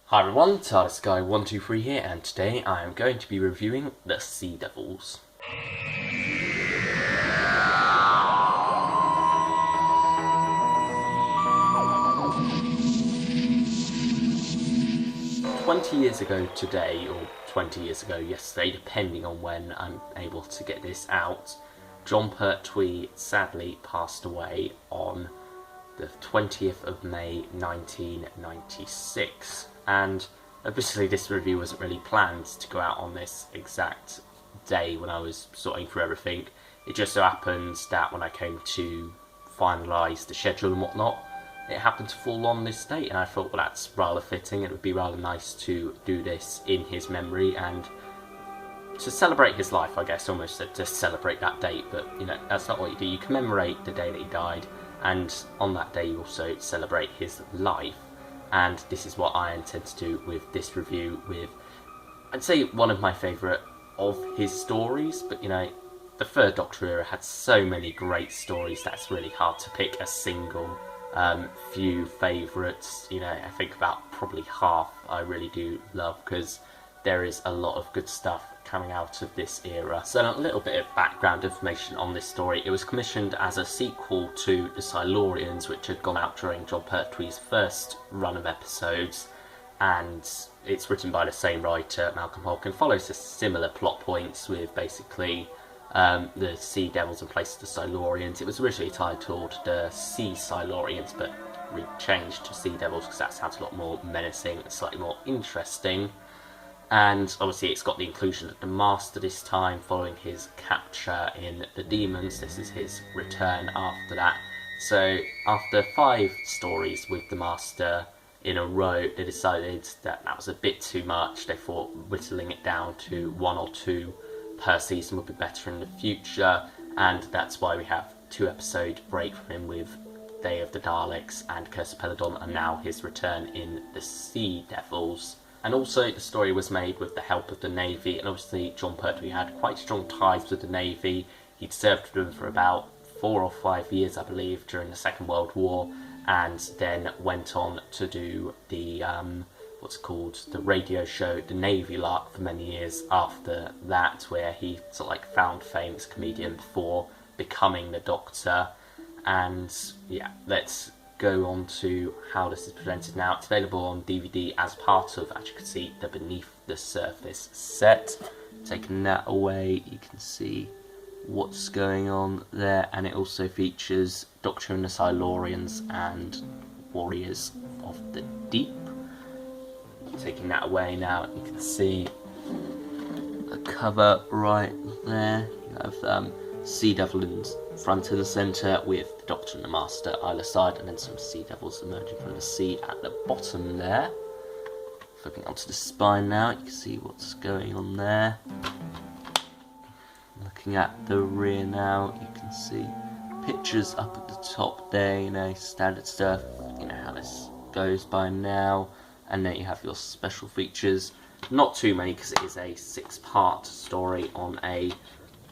Hi everyone, TARDIS Guy 123 here, and today I am going to be reviewing the Sea Devils. 20 years ago today, or 20 years ago yesterday, depending on when I'm able to get this out, John Pertwee sadly passed away on the 20th of May 1996, and obviously this review wasn't really planned to go out on this exact day when I was sorting through everything. It just so happens that when I came to finalise the schedule and whatnot, it happened to fall on this date, and I thought, well, that's rather fitting. It would be rather nice to do this in his memory and to celebrate his life, I guess. Almost to celebrate that date, but you know, that's not what you do. You commemorate the day that he died, and on that day you also celebrate his life, and this is what I intend to do with this review, with, I'd say, one of my favourite of his stories. But you know, the Third Doctor era had so many great stories that's really hard to pick a single few favourites. You know, I think about probably half I really do love, because there is a lot of good stuff coming out of this era. So a little bit of background information on this story. It was commissioned as a sequel to the Silurians, which had gone out during John Pertwee's first run of episodes, and it's written by the same writer, Malcolm Hulke, and follows similar plot points with basically the Sea Devils in place of the Silurians. It was originally titled the Sea Silurians, but changed to Sea Devils because that sounds a lot more menacing and slightly more interesting. And obviously it's got the inclusion of the Master this time, following his capture in the Demons. This is his return after that. So after 5 stories with the Master in a row, they decided that was a bit too much. They thought whittling it down to 1 or 2 per season would be better in the future, and that's why we have 2-episode break from him with Day of the Daleks and Curse of Peladon, and now his return in the Sea Devils. And also the story was made with the help of the Navy, and obviously John Pertwee had quite strong ties with the Navy. He'd served with them for about 4 or 5 years, I believe, during the Second World War, and then went on to do the the radio show The Navy Lark for many years after that, where he sort of like found fame as a comedian before becoming the Doctor. And yeah, let's go on to how this is presented now. It's available on DVD as part of, as you can see, the Beneath the Surface set. Taking that away, you can see what's going on there, and it also features Doctor and the Silurians and Warriors of the Deep. Taking that away now, you can see the cover right there. You have Sea Devil in front and centre, with the Doctor and the Master either side, and then some Sea Devils emerging from the sea at the bottom there. Flipping onto the spine now, you can see what's going on there. Looking at the rear now, you can see pictures up at the top there, you know, standard stuff, you know how this goes by now. And then you have your special features. Not too many, because it is a 6-part story on a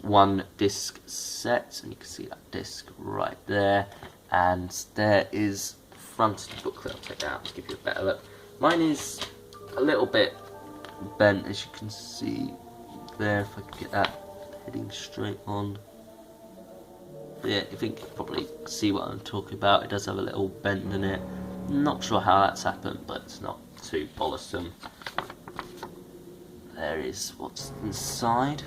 1-disc set, and you can see that disc right there. And there is the front of the booklet. I'll take that out to give you a better look. Mine is a little bit bent, as you can see there, if I can get that heading straight on. But yeah, I think you can probably see what I'm talking about. It does have a little bend in it. Not sure how that's happened, but it's not too bothersome. There is what's inside,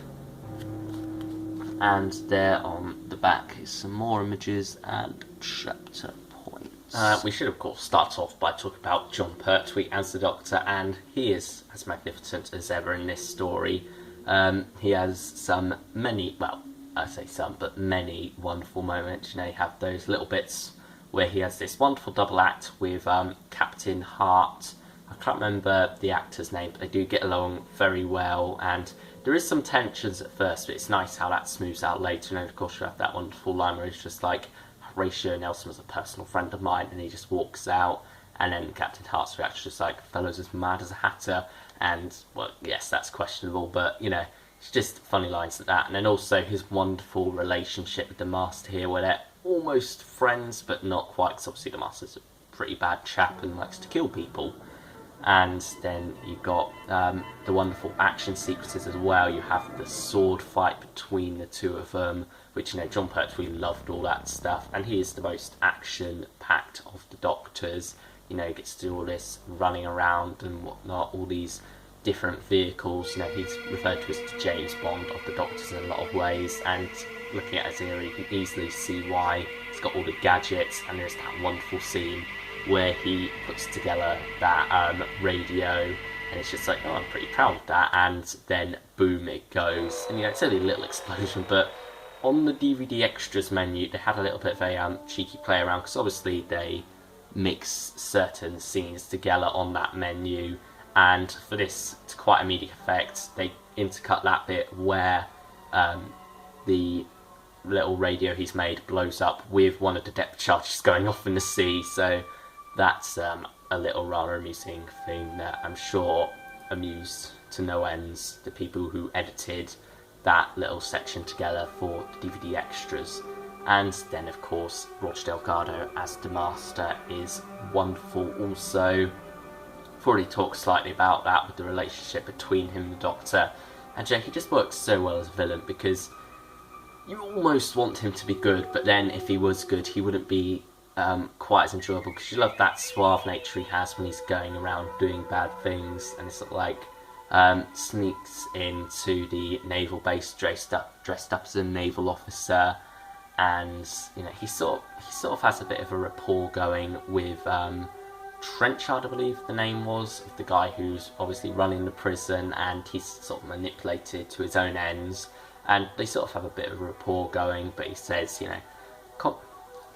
and there on the back is some more images and chapter points. We should of course start off by talking about John Pertwee as the Doctor, and he is as magnificent as ever in this story. He has many wonderful moments. You know, you have those little bits where he has this wonderful double act with Captain Hart. I can't remember the actor's name, but they do get along very well, and there is some tensions at first, but it's nice how that smooths out later. And of course you have that wonderful line where it's just like, Horatio Nelson was a personal friend of mine, and he just walks out, and then Captain Hart's reaction is just like, fellow's as mad as a hatter. And well, yes, that's questionable, but you know, it's just funny lines like that. And then also his wonderful relationship with the Master here, where they're almost friends but not quite, because obviously the Master's a pretty bad chap and likes to kill people. And then you've got the wonderful action sequences as well. You have the sword fight between the two of them, which, you know, John Pertwee loved all that stuff, and he is the most action-packed of the Doctors. You know, he gets to do all this running around and whatnot, all these different vehicles. You know, he's referred to as the James Bond of the Doctors in a lot of ways, and looking at his era, you can easily see why. He's got all the gadgets, and there's that wonderful scene where he puts together that radio, and it's just like, oh, I'm pretty proud of that, and then boom, it goes. And, you know, it's only a little explosion, but on the DVD extras menu, they had a little bit of a cheeky play around, because obviously they mix certain scenes together on that menu, and for this to quite immediate effect, they intercut that bit where the little radio he's made blows up with one of the depth charges going off in the sea. So that's a little rather amusing thing that I'm sure amused to no ends the people who edited that little section together for the DVD extras. And then, of course, Roger Delgado as the Master is wonderful also. I've already talked slightly about that with the relationship between him and the Doctor. And he just works so well as a villain, because you almost want him to be good, but then if he was good, he wouldn't be quite as enjoyable, because you love that suave nature he has when he's going around doing bad things, and it's sort of like sneaks into the naval base dressed up as a naval officer, and, you know, he sort of has a bit of a rapport going with Trenchard, I believe the name was, the guy who's obviously running the prison, and he's sort of manipulated to his own ends, and they sort of have a bit of a rapport going. But he says, you know,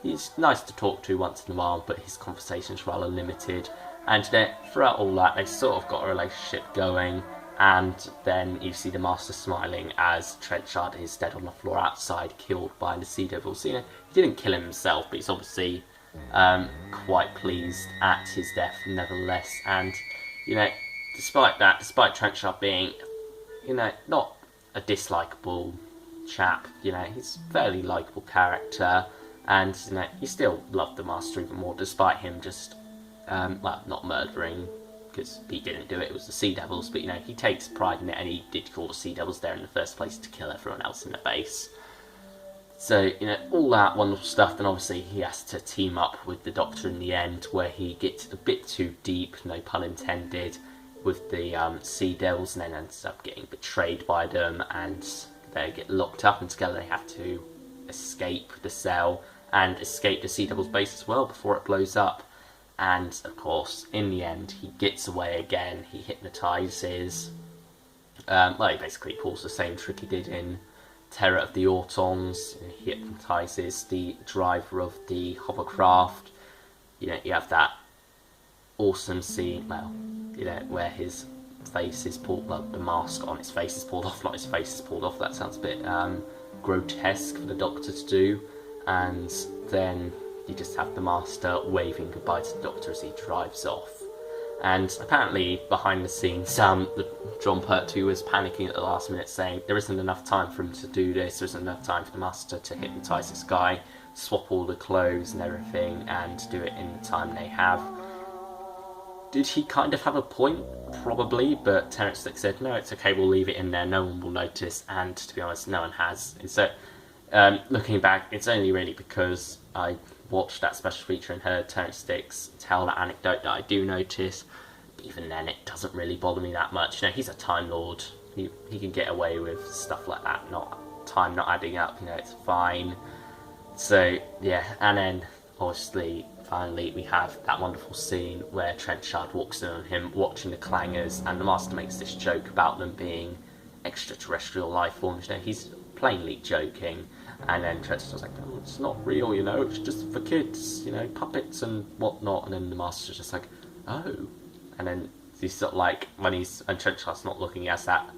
he's nice to talk to once in a while, but his conversation's rather limited. And then throughout all that, they sort of got a relationship going, and then you see the Master smiling as Trenchard is dead on the floor outside, killed by the Sea Devils. So, you know, he didn't kill himself, but he's obviously quite pleased at his death nevertheless. And, you know, despite Trenchard being, you know, not a dislikable chap, you know, he's a fairly likeable character, and, you know, he still loved the Master even more, despite him just well, not murdering, because he didn't do it, it was the Sea Devils, but, you know, he takes pride in it, and he did call the Sea Devils there in the first place to kill everyone else in the base. So, you know, all that wonderful stuff. Then obviously he has to team up with the Doctor in the end, where he gets a bit too deep, no pun intended, with the Sea Devils, and then ends up getting betrayed by them, and they get locked up, and together they have to escape the cell and escape the Sea Devils base as well before it blows up. And, of course, in the end, he gets away again. He hypnotises. Well, he basically pulls the same trick he did in Terror of the Autons. He hypnotises the driver of the hovercraft. You know, you have that awesome scene, well, you know, where his face is pulled, well, the mask on his face is pulled off, not his face is pulled off. That sounds a bit grotesque for the Doctor to do. And then you just have the Master waving goodbye to the Doctor as he drives off. And apparently, behind the scenes, John Pertwee was panicking at the last minute, saying there isn't enough time for him to do this, there isn't enough time for the Master to hypnotise this guy, swap all the clothes and everything, and do it in the time they have. Did he kind of have a point? Probably, but Terence Slick said, no, it's okay, we'll leave it in there, no one will notice, and to be honest, no one has. And so, looking back, it's only really because I watched that special feature and heard Terence Sticks tell that anecdote that I do notice. But even then, it doesn't really bother me that much. You know, he's a Time Lord. He can get away with stuff like that, time not adding up. You know, it's fine. So yeah, and then obviously, finally, we have that wonderful scene where Trenchard walks in on him watching the clangers, and the Master makes this joke about them being extraterrestrial life forms. You know, he's plainly joking. And then Trenchard's like, oh, it's not real, you know, it's just for kids, you know, puppets and whatnot. And then the Master's just like, oh. And then he's sort of like, and Trenchard's not looking, he has that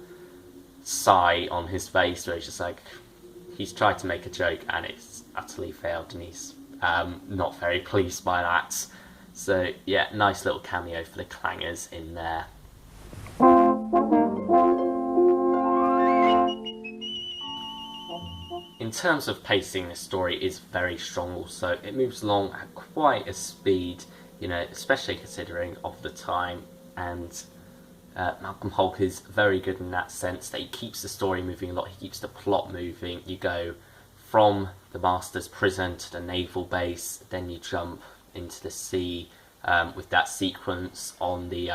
sigh on his face where he's just like, he's tried to make a joke and it's utterly failed, and he's not very pleased by that. So yeah, nice little cameo for the clangers in there. In terms of pacing, the story is very strong also. It moves along at quite a speed, you know, especially considering of the time. and Malcolm Hulke is very good in that sense that he keeps the story moving a lot, he keeps the plot moving. You go from the Master's prison to the naval base, then you jump into the sea with that sequence on the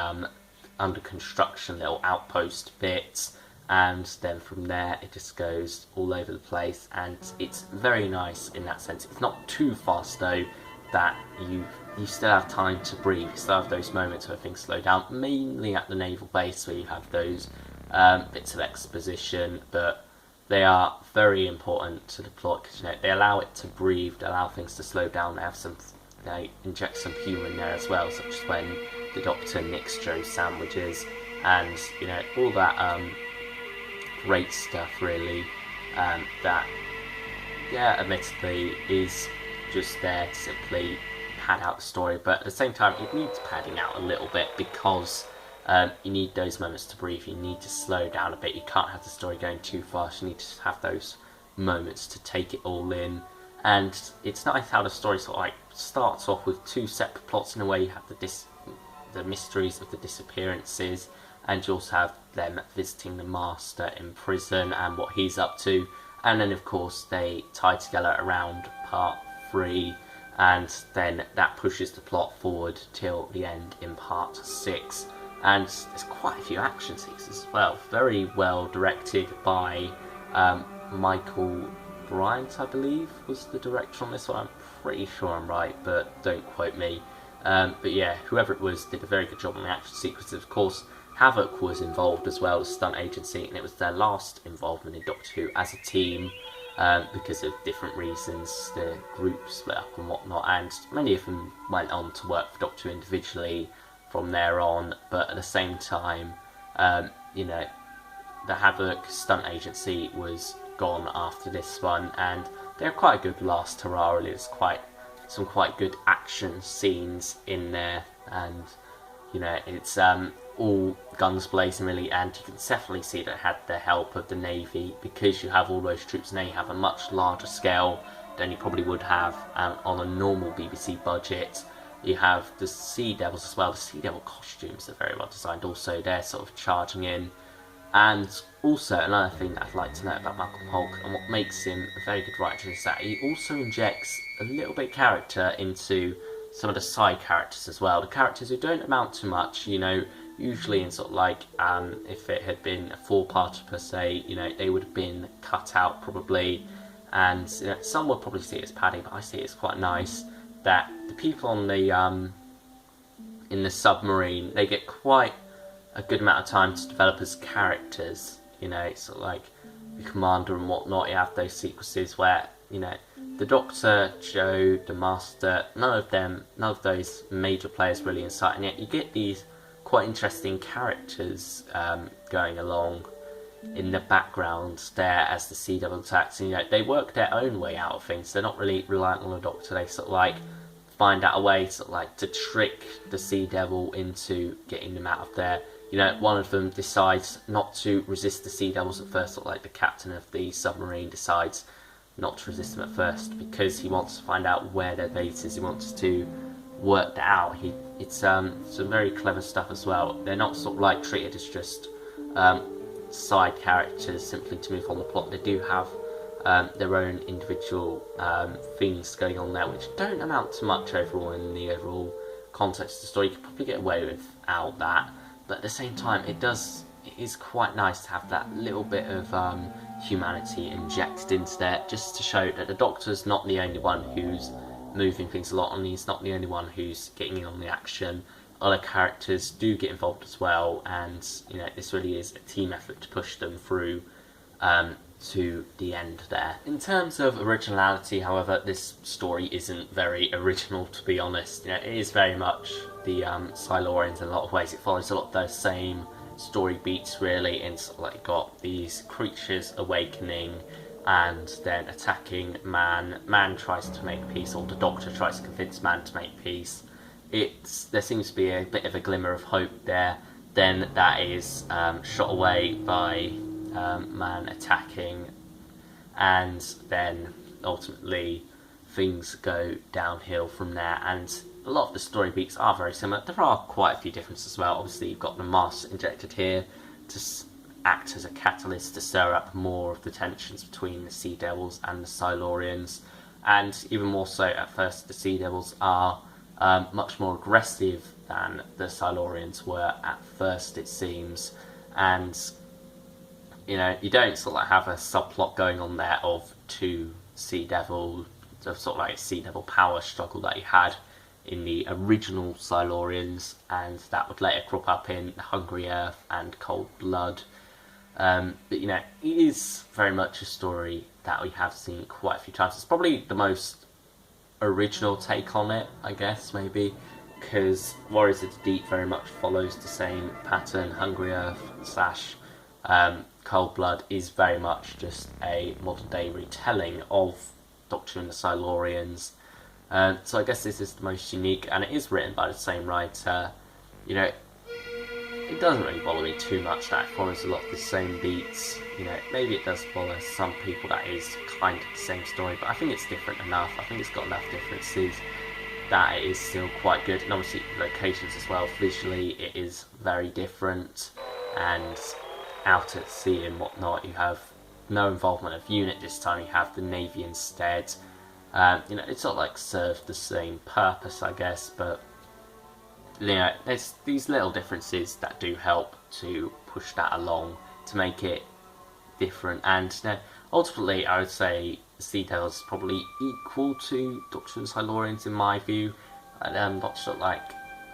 under construction little outpost bit, and then from there it just goes all over the place, and it's very nice in that sense. It's not too fast though, that you still have time to breathe. You still have those moments where things slow down, mainly at the naval base where you have those bits of exposition, but they are very important to the plot because they allow it to breathe, they allow things to slow down. They inject some humour in there as well, such as when the Doctor nicks Joe's sandwiches, and all that great stuff really. That admittedly is just there to simply pad out the story, but at the same time it needs padding out a little bit because you need those moments to breathe, you need to slow down a bit, you can't have the story going too fast, you need to have those moments to take it all in. And it's nice how the story sort of like starts off with two separate plots. In a way, you have the mysteries of the disappearances, and you also have them visiting the Master in prison and what he's up to, and then of course they tie together around part 3, and then that pushes the plot forward till the end in part 6. And there's quite a few action sequences as well, very well directed by Michael Bryant, I believe, was the director on this one. I'm pretty sure I'm right, but don't quote me. But yeah, whoever it was did a very good job on the action sequences. Of course, Havoc was involved as well, the stunt agency, and it was their last involvement in Doctor Who as a team because of different reasons. The group split up and whatnot, and many of them went on to work for Doctor Who individually from there on. But at the same time, the Havoc stunt agency was gone after this one, and they're quite a good last hurrah really. There's some quite good action scenes in there, and it's all guns blazing really, and you can definitely see that it had the help of the Navy, because you have all those troops now. You have a much larger scale than you probably would have on a normal BBC budget. You have the Sea Devils as well. The Sea Devil costumes are very well designed also, they're sort of charging in. And also, another thing that I'd like to note about Malcolm Hulke and what makes him a very good writer is that he also injects a little bit of character into some of the side characters as well. The characters who don't amount to much, usually in sort of like, if it had been a 4-parter per se, they would have been cut out probably. And some would probably see it as padding, but I see it as quite nice that the people on the in the submarine, they get quite a good amount of time to develop as characters. It's sort of like the commander and whatnot. You have those sequences where the Doctor, Joe, the Master, none of those major players really in sight, and yet you get these quite interesting characters going along in the background there as the Sea Devil attacks, and they work their own way out of things. They're not really reliant on the Doctor. They sort of like find out a way sort of like to trick the Sea Devil into getting them out of there. One of them decides not to resist the Sea Devils at first, sort of like the captain of the submarine decides not to resist them at first because he wants to find out where their base is. He wants to work that out. It's some very clever stuff as well. They're not sort of like treated as just side characters simply to move on the plot. They do have their own individual things going on there, which don't amount to much overall in the overall context of the story. You could probably get away without that, but at the same time it is quite nice to have that little bit of humanity injected into there, just to show that the Doctor's not the only one who's moving things a lot, and he's not the only one who's getting in on the action. Other characters do get involved as well, and this really is a team effort to push them through to the end there. In terms of originality, however, this story isn't very original, to be honest. It is very much the Silurians in a lot of ways. It follows a lot of those same story beats really, and sort of like got these creatures awakening and then attacking Man. Man tries to make peace, or the Doctor tries to convince Man to make peace. There seems to be a bit of a glimmer of hope there. Then that is shot away by Man attacking, and then ultimately things go downhill from there. And a lot of the story beats are very similar. There are quite a few differences as well. Obviously, you've got the master injected here to act as a catalyst to stir up more of the tensions between the Sea Devils and the Silurians. And even more so, at first, the Sea Devils are much more aggressive than the Silurians were at first, it seems. And, you know, you don't sort of like have a subplot going on there of two Sea Devil, sort of like a Sea Devil power struggle that you had in the original Silurians, and that would later crop up in Hungry Earth and Cold Blood. But, you know, it is very much a story that we have seen quite a few times. It's probably the most original take on it, I guess, maybe, because Warriors of the Deep very much follows the same pattern. Hungry Earth / Cold Blood is very much just a modern day retelling of Doctor and the Silurians. So I guess this is the most unique, and it is written by the same writer. You know, it doesn't really bother me too much that it follows a lot of the same beats. You know, maybe it does follow some people that is kind of the same story, but I think it's different enough. I think it's got enough differences that it is still quite good. And obviously locations as well, visually it is very different. And out at sea and whatnot, you have no involvement of unit this time, you have the Navy instead. You know, it sort of like serves the same purpose, I guess, but you know, there's these little differences that do help to push that along to make it different. And you know, ultimately, I would say Sea Devils is probably equal to Doctor and Silurians in my view. Not sort of like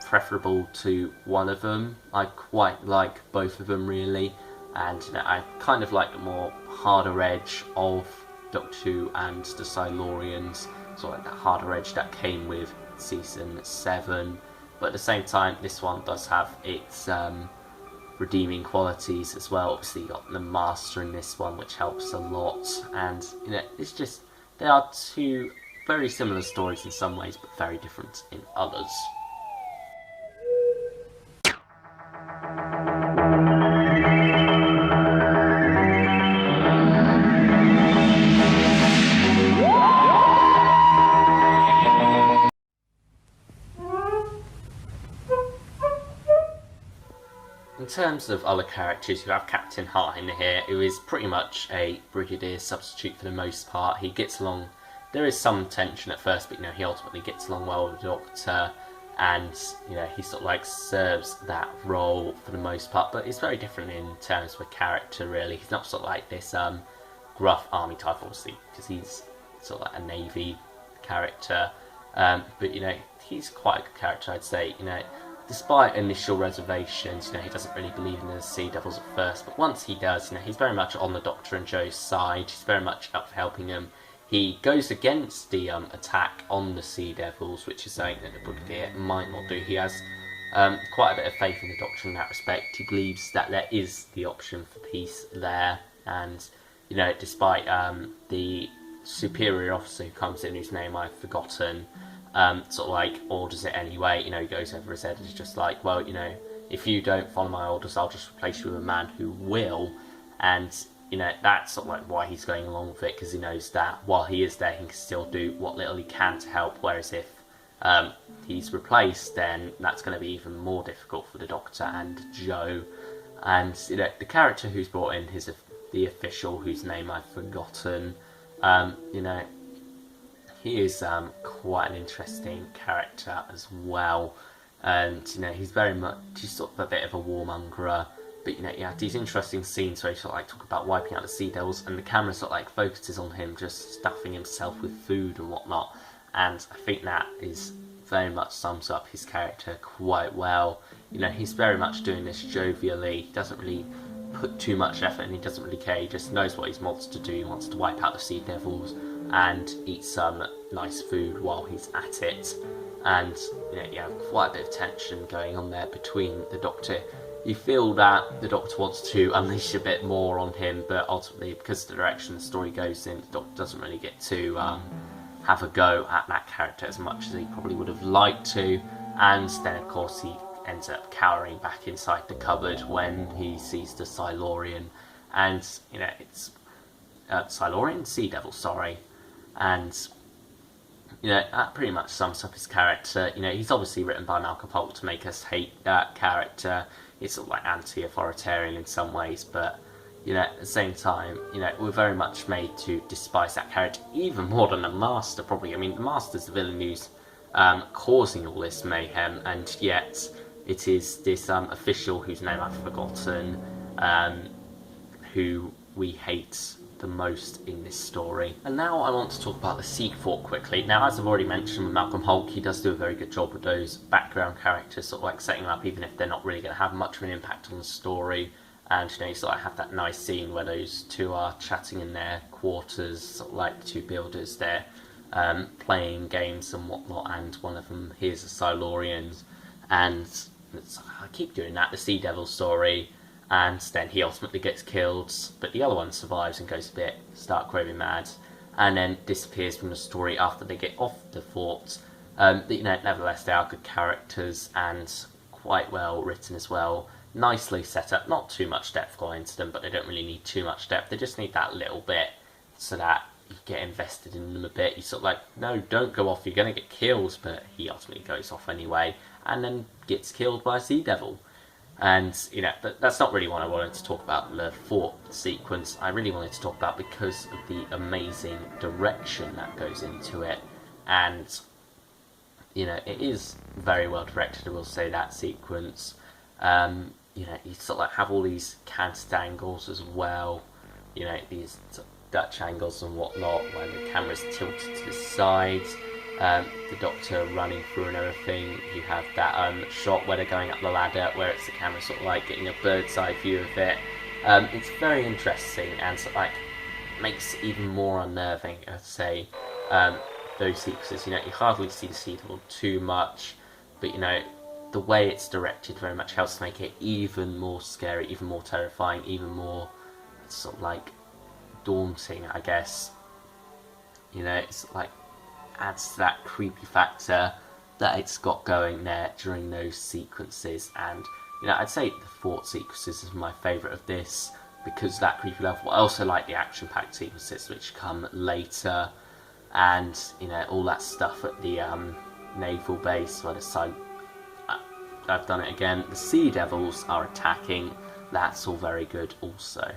preferable to one of them. I quite like both of them really, and you know, I kind of like the more harder edge of Doctor Who and the Silurians, sort of like that harder edge that came with season 7. But at the same time, this one does have its redeeming qualities as well. Obviously, you got the Master in this one, which helps a lot. And you know, it's just they are two very similar stories in some ways, but very different in others. In terms of other characters, you have Captain Hart in here, who is pretty much a Brigadier substitute for the most part. He gets along, there is some tension at first, but you know, he ultimately gets along well with the Doctor, and you know, he sort of like serves that role for the most part, but he's very different in terms of a character really. He's not sort of like this gruff army type, obviously, because he's sort of like a Navy character, but you know, he's quite a good character, I'd say. You know, despite initial reservations, you know, he doesn't really believe in the Sea Devils at first, but once he does, you know, he's very much on the Doctor and Joe's side. He's very much up for helping them. He goes against the attack on the Sea Devils, which is something that the Brigadier might not do. He has quite a bit of faith in the Doctor in that respect. He believes that there is the option for peace there, and you know, despite the superior officer who comes in, whose name I've forgotten, sort of like orders it anyway. You know, he goes over his head and is just like, well, you know, if you don't follow my orders, I'll just replace you with a man who will. And you know, that's sort of like why he's going along with it, because he knows that while he is there, he can still do what little he can to help. Whereas if he's replaced, then that's going to be even more difficult for the Doctor and Joe. And you know, the character who's brought in is the official, whose name I've forgotten. You know, he is quite an interesting character as well, and you know, he's very much, he's sort of a bit of a warmongerer, but you know, you have these interesting scenes where he sort of like talk about wiping out the Sea Devils, and the camera sort of like focuses on him just stuffing himself with food and whatnot, and I think that is very much sums up his character quite well. You know, he's very much doing this jovially. He doesn't really put too much effort, and he doesn't really care. He just knows what he wants to do. He wants to wipe out the Sea Devils and eat some nice food while he's at it. And you know, you have quite a bit of tension going on there between the Doctor. You feel that the Doctor wants to unleash a bit more on him, but ultimately, because of the direction the story goes in, the Doctor doesn't really get to have a go at that character as much as he probably would have liked to. And then of course he ends up cowering back inside the cupboard when he sees the Silurian, and you know, it's Silurian? Sea Devil, sorry. And that pretty much sums up his character. He's obviously written by Malcolm Holt to make us hate that character. It's sort of like anti-authoritarian in some ways, but at the same time, we're very much made to despise that character even more than the Master, probably. I mean, the Master's the villain who's causing all this mayhem, and yet it is this official whose name I've forgotten, who we hate the most in this story. And now I want to talk about the sequel quickly. Now, as I've already mentioned with Malcolm Holt, he does do a very good job with those background characters, sort of like setting them up even if they're not really going to have much of an impact on the story. And you sort of have that nice scene where those two are chatting in their quarters, sort of like the two builders. They're playing games and whatnot, and one of them hears the Silurians, and I keep doing that, the Sea Devil story, and then he ultimately gets killed, but the other one survives and goes a bit stark raving mad, and then disappears from the story after they get off the fort. But nevertheless, they are good characters and quite well written as well. Nicely set up, not too much depth going into them, but they don't really need too much depth. They just need that little bit so that you get invested in them a bit. You sort of like, no, don't go off, you're going to get killed, but he ultimately goes off anyway, and then gets killed by a Sea Devil. And, but that's not really what I wanted to talk about, the fort sequence. I really wanted to talk about because of the amazing direction that goes into it. And, it is very well directed, I will say, that sequence. You sort of like have all these canted angles as well, these Dutch angles and whatnot, where the camera's tilted to the sides, the Doctor running through and everything. You have that shot where they're going up the ladder, where it's the camera sort of like getting a bird's eye view of it. It's very interesting and sort of like makes it even more unnerving, I'd say, those sequences. You hardly see the Sea Devil too much, but the way it's directed very much helps to make it even more scary, even more terrifying, even more sort of like daunting, I guess. It's like adds to that creepy factor that it's got going there during those sequences. And I'd say the fort sequences is my favourite of this because of that creepy level. I also like the action-packed sequences which come later, and all that stuff at the naval base where I've done it again. The Sea Devils are attacking. That's all very good also.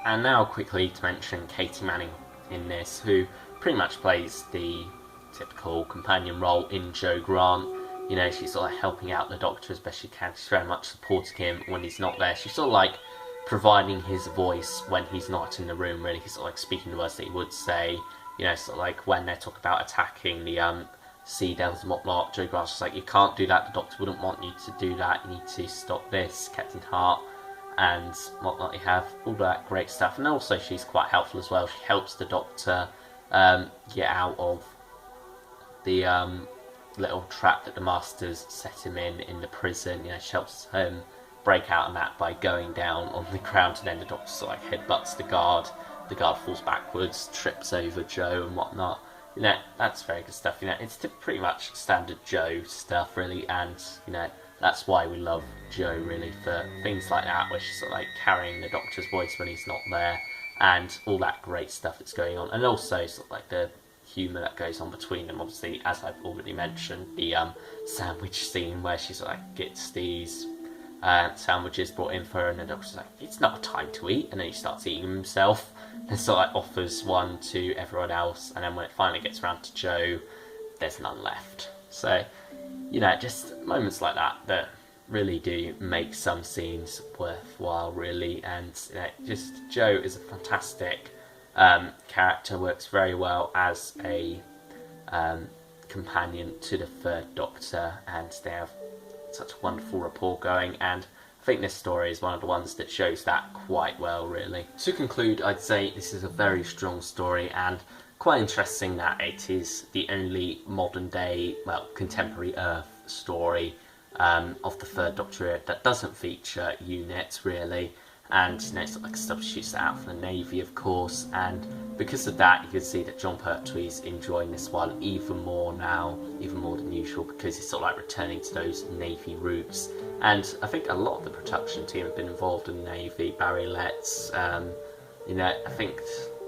And now quickly to mention Katie Manning in this, who pretty much plays the typical companion role in Jo Grant. She's sort of helping out the Doctor as best she can. She's very much supporting him when he's not there. She's sort of like providing his voice when he's not in the room, really. He's sort of like speaking the words that he would say. Sort of like when they're talking about attacking the Sea Devils and whatnot, Jo Grant's just like, you can't do that, the Doctor wouldn't want you to do that, you need to stop this, Captain Hart and whatnot. You have all that great stuff, and also she's quite helpful as well. She helps the Doctor get out of the little trap that the Masters set him in the prison. She helps him break out of that by going down on the ground, and then the Doctor sort of like headbutts the guard. The guard falls backwards, trips over Jo and whatnot. That's very good stuff. It's pretty much standard Jo stuff, really, and that's why we love Jo, really, for things like that, where she's sort of like carrying the Doctor's voice when he's not there, and all that great stuff that's going on, and also sort of like the humour that goes on between them. Obviously, as I've already mentioned, the sandwich scene where she sort of like gets these sandwiches brought in for her, and the Doctor's like, it's not time to eat, and then he starts eating himself, and sort of like offers one to everyone else, and then when it finally gets around to Jo, there's none left. So, just moments like that really do make some scenes worthwhile, really. And just Jo is a fantastic character, works very well as a companion to the Third Doctor, and they have such a wonderful rapport going, and I think this story is one of the ones that shows that quite well, really. To conclude, I'd say this is a very strong story, and quite interesting that it is the only modern day, well, contemporary Earth story of the Third Doctor that doesn't feature units really, and you know, it's like substitutes that out for the Navy, of course, and because of that you can see that Jon Pertwee is enjoying this one even more now, even more than usual, because he's sort of like returning to those Navy roots. And I think a lot of the production team have been involved in the Navy. Barry Letts, you know, I think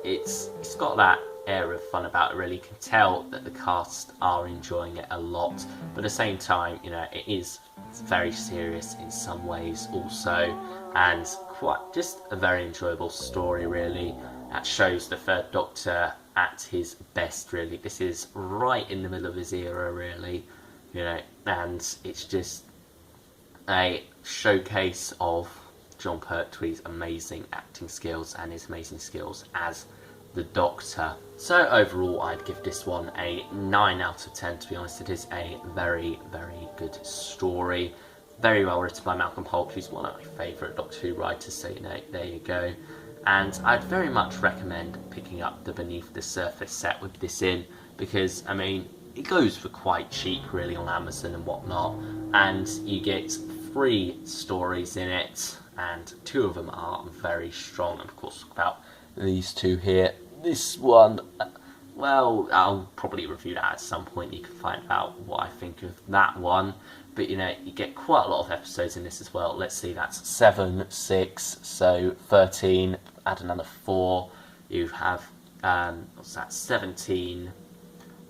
it's got that air of fun about it really. You can tell that the cast are enjoying it a lot, but at the same time, you know, it is very serious in some ways also, and quite just a very enjoyable story really, that shows the Third Doctor at his best really. This is right in the middle of his era really, you know, and it's just a showcase of Jon Pertwee's amazing acting skills and his amazing skills as the Doctor. So overall I'd give this one a 9 out of 10, to be honest. It is a very, very good story. Very well written by Malcolm Holt, who's one of my favourite Doctor Who writers, so you know, there you go. And I'd very much recommend picking up the Beneath the Surface set with this in, because I mean, it goes for quite cheap really on Amazon and whatnot, and you get 3 stories in it, and 2 of them are very strong. And of course, talk about these 2 here. This one, well, I'll probably review that at some point. You can find out what I think of that one. But you know, you get quite a lot of episodes in this as well. Let's see, that's 7, 6, so 13, add another 4. You have, what's that, 17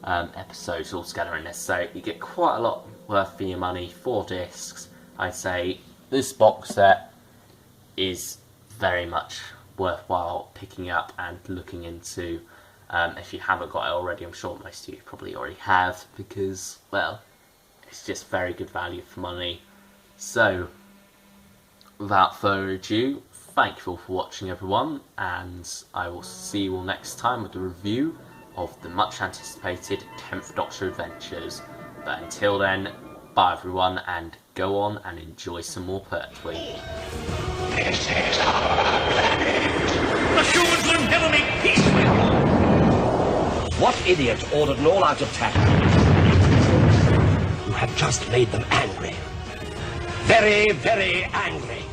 episodes altogether in this. So you get quite a lot worth for your money. 4 discs. I'd say this box set is very much worthwhile picking up and looking into. If you haven't got it already, I'm sure most of you probably already have, because, well, it's just very good value for money. So, without further ado, thank you all for watching everyone, and I will see you all next time with a review of the much anticipated 10th Doctor Adventures. But until then, bye everyone, and go on and enjoy some more Pertwee. This is our planet. The humans will never make peace with you. What idiot ordered an all-out attack? You have just made them angry. Very, very angry.